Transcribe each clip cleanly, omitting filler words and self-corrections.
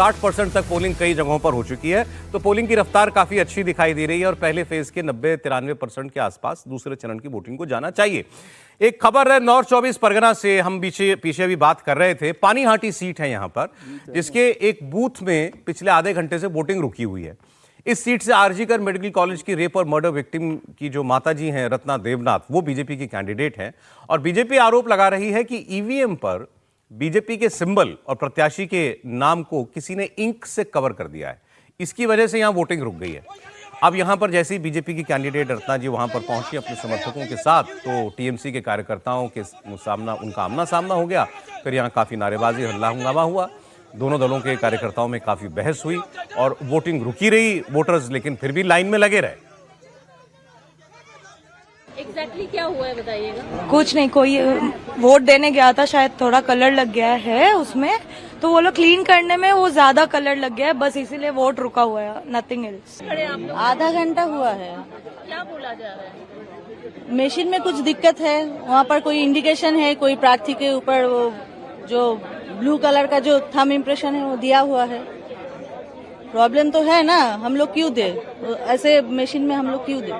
60% तक पोलिंग कई जगहों पर हो चुकी है। तो पोलिंग की रफ्तार काफी अच्छी दिखाई दे रही है और पहले फेज के 90-93% के आसपास दूसरे चरण की वोटिंग को जाना चाहिए। एक खबर है नॉर्थ 24 परगना से, हम पीछे अभी बात कर रहे थे। पानीहाटी सीट है यहां पर, जिसके एक बूथ में पिछले आधे घंटे से वोटिंग रुकी हुई है। इस सीट से आरजीकर मेडिकल कॉलेज की रेप और मर्डर विक्टिम की जो माताजी हैं रत्ना देवनाथ, वो बीजेपी की कैंडिडेट हैं और बीजेपी आरोप लगा रही है कि ईवीएम पर बीजेपी के सिंबल और प्रत्याशी के नाम को किसी ने इंक से कवर कर दिया है। इसकी वजह से यहां वोटिंग रुक गई है। अब यहां पर जैसे ही बीजेपी की कैंडिडेट रत्ना जी वहां पर पहुंची अपने समर्थकों के साथ, तो टीएमसी के कार्यकर्ताओं के उनका आमना सामना हो गया। फिर यहां काफी नारेबाजी, हल्ला हंगामा हुआ। दोनों दलों के कार्यकर्ताओं में काफी बहस हुई और वोटिंग रुकी रही। वोटर्स लेकिन फिर भी लाइन में लगे रहे। एग्जैक्टली क्या हुआ है बताइएगा। कुछ नहीं, कोई वोट देने गया था, शायद थोड़ा कलर लग गया है उसमें, तो वो लोग क्लीन करने में वो ज्यादा कलर लग गया है, बस इसीलिए वोट रुका हुआ है, नथिंग एल्स। आधा घंटा हुआ है। क्या बोला जा रहा है? मशीन में कुछ दिक्कत है, वहाँ पर कोई इंडिकेशन है, कोई प्रार्थी के ऊपर वो जो ब्लू कलर का जो थंब इम्प्रेशन है वो दिया हुआ है। प्रॉब्लम तो है ना, हम लोग क्यों दे ऐसे मशीन में, हम लोग क्यों दे,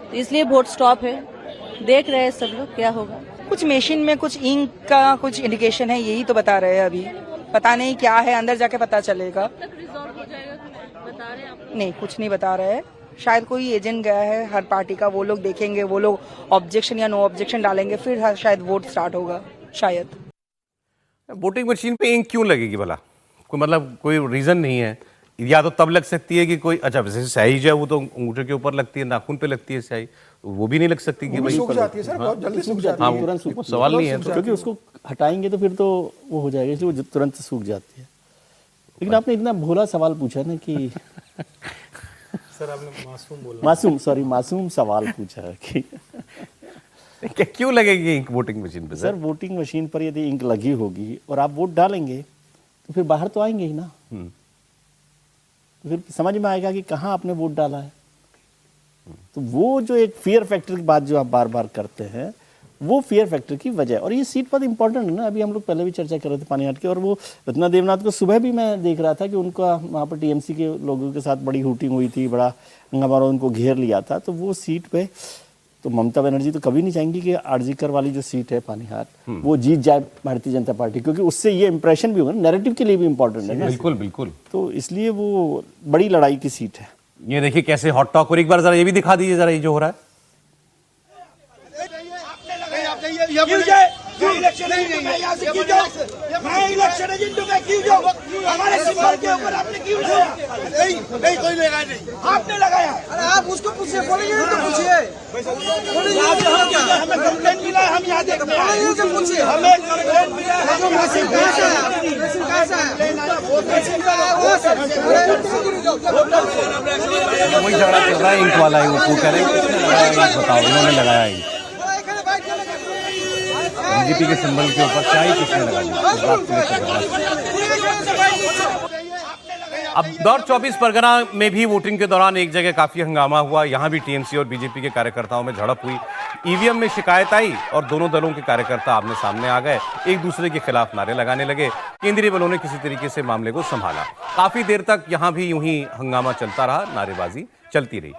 तो इसलिए वोट स्टॉप है। देख रहे हैं सब लोग क्या होगा। कुछ मशीन में कुछ इंक का कुछ इंडिकेशन है, यही तो बता रहे हैं। अभी पता नहीं क्या है, अंदर जाके पता चलेगा। तक रिजॉल्व हो जाएगा बता रहे हैं आप? नहीं, कुछ नहीं बता रहे हैं। शायद कोई एजेंट गया है हर पार्टी का, वो लोग देखेंगे, वो लोग ऑब्जेक्शन या नो ऑब्जेक्शन डालेंगे, फिर शायद वोट स्टार्ट होगा शायद। वोटिंग मशीन पे इंक क्यों लगेगी भला? कोई मतलब कोई रीजन नहीं है। या तो तब लग सकती है कि कोई, अच्छा वैसे स्याही जो है वो तो अंगूठे के ऊपर लगती है, नाखून पे लगती है स्याही, तो वो भी नहीं लग सकती कि भाई सूख जाती है सर, बहुत जल्दी सूख जाती है। तुरंत सूख, सवाल नहीं है, क्योंकि उसको हटाएंगे तो फिर तो वो हो जाएगा, इसलिए वो तुरंत सूख जाती है। लेकिन आपने इतना भोला सवाल पूछा ना कि सर आपने मासूम बोला। मासूम सवाल पूछा कि क्यों लगेगी इंक वोटिंग मशीन पे? सर वोटिंग मशीन पर यदि इंक लगी होगी और आप वोट डालेंगे तो फिर बाहर तो आएंगे ही ना, तो फिर समझ में आएगा कि कहाँ आपने वोट डाला है। तो वो जो एक फियर फैक्टर की बात जो आप बार बार करते हैं, वो फियर फैक्टर की वजह, और ये सीट बहुत इंपॉर्टेंट है ना। अभी हम लोग पहले भी चर्चा कर रहे थे पानीहाट की, और वो रत्ना देवनाथ को सुबह भी मैं देख रहा था कि उनका वहाँ पर टीएमसी के लोगों के साथ बड़ी हूटिंग हुई थी, बड़ा हंगामा, उनको घेर लिया था। तो वो सीट पे तो ममता बनर्जी तो कभी नहीं चाहेंगी कि आरजीकर वाली जो सीट है पानीहाट वो जीत जाए भारतीय जनता पार्टी, क्योंकि उससे ये इंप्रेशन भी होगा, नैरेटिव के लिए भी इंपॉर्टेंट है ना। बिल्कुल बिल्कुल। तो इसलिए वो बड़ी लड़ाई की सीट है। ये देखिए कैसे हॉट टॉक, और एक बार जरा ये भी दिखा दीजिए जरा, ये जो हो रहा है। इलेक्शन है जिंदू में क्यों जाओ, हमारे सिंबल के ऊपर आपने क्यों लगाया? नहीं कोई लगाया नहीं, आपने लगाया। अरे आप उसको पूछिए, बोलेंगे तो पूछिए। हमें कंप्लेंट मिला है, हम यहाँ देखते हैं, पूछिए। हमें कंप्लेंट मिला है, वही झगड़ा चल रहा है इंक वाला है, वो कह रहे हैं किसने लगाया इंक, बताओ इन्होंने लगाया इंक बीजेपी के सिंबल के ऊपर, चाहे किसने लगा दिया। अब नॉर्थ 24 परगना में भी वोटिंग के दौरान एक जगह काफी हंगामा हुआ। यहां भी टीएमसी और बीजेपी के कार्यकर्ताओं में झड़प हुई। ईवीएम में शिकायत आई और दोनों दलों के कार्यकर्ता आमने सामने आ गए, एक दूसरे के खिलाफ नारे लगाने लगे। केंद्रीय बलों ने किसी तरीके से मामले को संभाला। काफी देर तक यहां भी यूं ही हंगामा चलता रहा, नारेबाजी चलती रही।